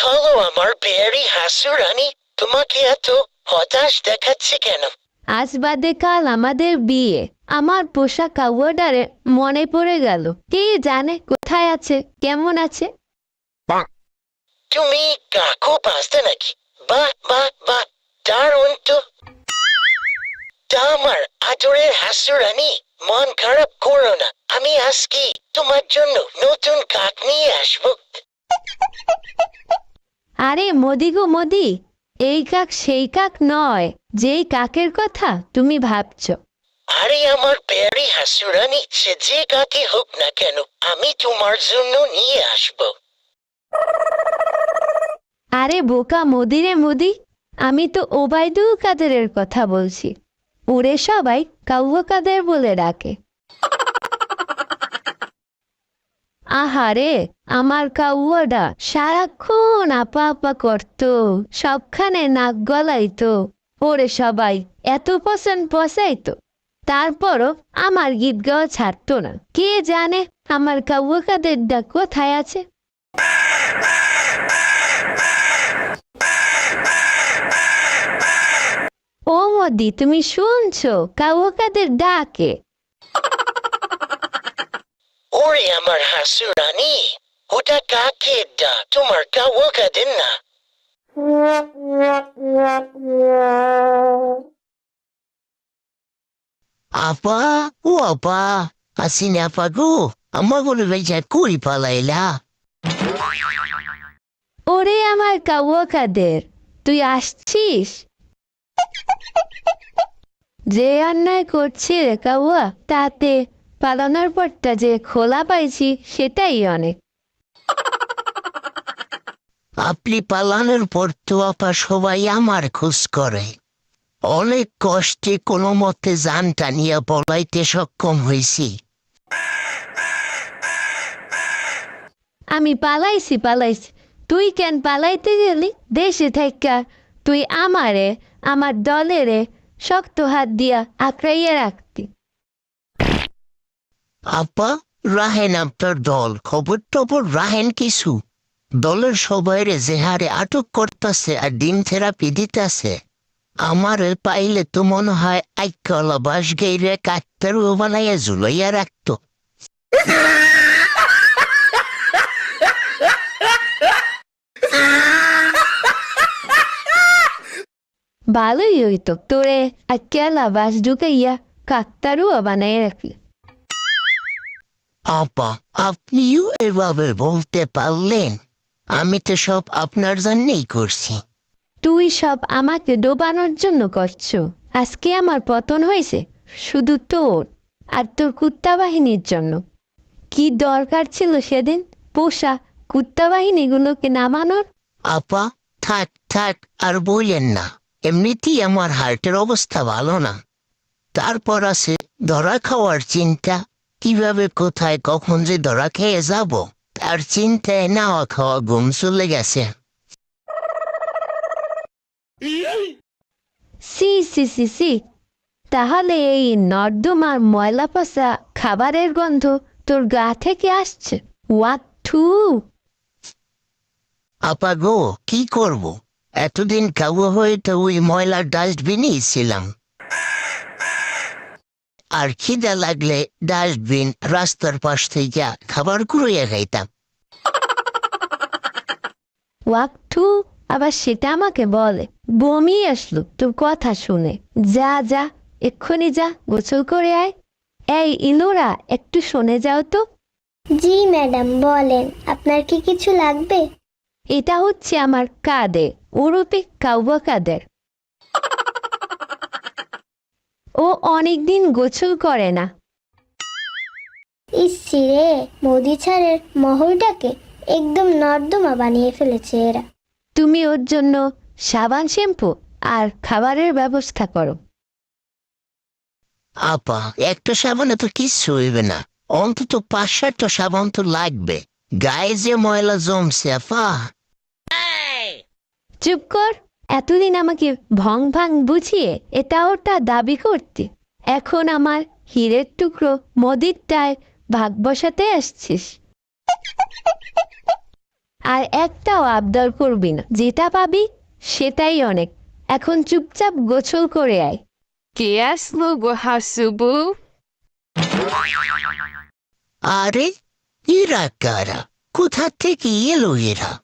হলো আমার বেয়ারি হাসুরানি? তোমাকে এত হতাশ দেখাচ্ছে কেন? আজ বাদে কাল আমাদের বিয়ে। আমার পোষা কাউয়াটারে মনে পড়ে গেল। কে জানে কোথায় আছে, কেমন আছে। তুমি কাকু পাস্তা নাকি? বাহ বাহ বাহ, দারুণ তো। তা আমার আদরের হাসুরানি, মন খারাপ করো না। আমি আজকে তোমার জন্য নতুন কাক নিয়ে আসবো। আরে মোদি গো মোদি, এই কাক সেই কাক নয় যেই কাকের কথা তুমি ভাবছো। আরে আমার বেয়ারি হাসুরানি, সে যে কাকে হোক না কেন, আমি তোমার জন্য নিয়ে আসবো। আরে বোকা মোদি রে মোদি, আমি তো ওবায়দুল কাদেরের কথা বলছি। ওরে সবাই কাউয়া কাদের বলে ডাকে। আহারে, আমার কাউয়াটা সারাক্ষণ আপা আপা করতো, সবখানে নাক গলাইতো। ওরে সবাই এত পছন্দ পচাইতো, তারপরও আমার গীত গাওয়া ছাড়তো না। কে জানে আমার কাউয়া কাদেরটা কোথায় আছে। ও মোদি, তুমি শুনছো কাউয়া কাদের ডাকে? ওরে আমার হাসুরানি, ওটা কাকের ডাক, তোমার কাওয়াকাদের না। আপা, ও আপা, আসিনি আপা গো, আমার বলে বেজা কই পালাইলা? ওরে আমার কাউয়া কাদের, তুই আসছিস? যে অন্যায় করছি রে কাউয়া, তাতে পালানোর পরটা যে খোলা পাইছি সেটাই অনেক। আপনি পালানোর পর তো আপা সবাই আমার খোঁজ করে। অনেক কষ্টে কোনো মতে জানটা নিয়ে পলাইতে সক্ষম হয়েছি। আমি পালাইছি পালাইছি, তুই কেন পালাইতে গেলি? দেশে থাইকা তুই আমারে, আমার দলেরে শক্ত হাত দিয়া আঁকড়াইয়া রাখতি। আপা, রাহেন আপনার দল, খবর টবর রাহেন কিছু? দলের সবাইরে যে হারে আটক করতেছে আর ডিম থেরাপি দিতেছে, আমার পাইলে তো মনে হয় আইকলা বাস গেইরে কাকতারু বানাইয়া ঝুলাইয়া রাখতো। ভালোই হইতো তোরে আকেলা বাস ঢুকাইয়া কাকতারুয়া বানাই রাখলি। আপা, আপনিও এভাবে বলতে পারলেন? আমি তো সব আপনার জন্যই করছি। তুই সব আমাকে ডোবানোর জন্য করছো। আজকে আমার পতন হয়েছে শুধু তোর আর তোর কুত্তা বাহিনীর জন্য। কি দরকার ছিল সেদিন পোষা কুত্তা বাহিনীগুলোকে নামানোর? আপা, থাক থাক আর বললেন না। এমনিতেই আমার হার্টের অবস্থা ভালো না। তারপর আছে ধরা খাওয়ার চিন্তা। কিভাবে কোথায় কখন যে ধরা খেয়ে যাব, তার চিন্তায় নাওয়া খাওয়া ঘুম চলে গেছে। সি সি সি সি, তাহলে এই নর্দমার ময়লা পচা খাবারের গন্ধ তোর গা থেকে আসছে? ওয়াট থু! আপা গো, কি করব? এতদিন কাবু হয়ে তো ওই ময়লার ডাস্টবিনই ছিলাম। আর খিদা লাগলে ডাস্টবিন রাস্তার পাশ থেকে খাবার কুড়িয়ে খাইতাম। ওয়াক থু, আবার সেটা আমাকে বলে? বমি আসলো তোর কথা শুনে। যা যা, এক্ষুনি যা, গোসল করে আয়। এই ইলোরা, একটু শুনে যাও তো। জি ম্যাডাম, বলেন আপনার কি কিছু লাগবে? এটা হচ্ছে আমার কাদে, ওরূপে কাউবা কাদের। ও অনেকদিন গোসল করে না। ইসি রে, মোদি ছাড়ের মহলটাকে একদম নর্দমা বানিয়ে ফেলেছে এরা। তুমি ওর জন্য সাবান, শ্যাম্পু আর খাবারের ব্যবস্থা করো। আপা, একটা সাবানে তো কিচ্ছু হইবে না। অন্তত 5-7টা সাবান তো লাগবে। গায়ে যে ময়লা জমছে আপা। চুপ কর, এতদিন আমাকে ভং ভাং বুঝিয়ে এটা ওটা দাবি করতে, এখন আমার হীরের টুকরো মদিরটায় ভাগ বসাতে আসছিস। আর একটাও আবদার করবি না, যেটা পাবি সেটাই অনেক। এখন চুপচাপ গোসল করে আয়। কে আসলো গো হাসুবু? আরে এরা কারা? কোথা থেকে এলো এরা?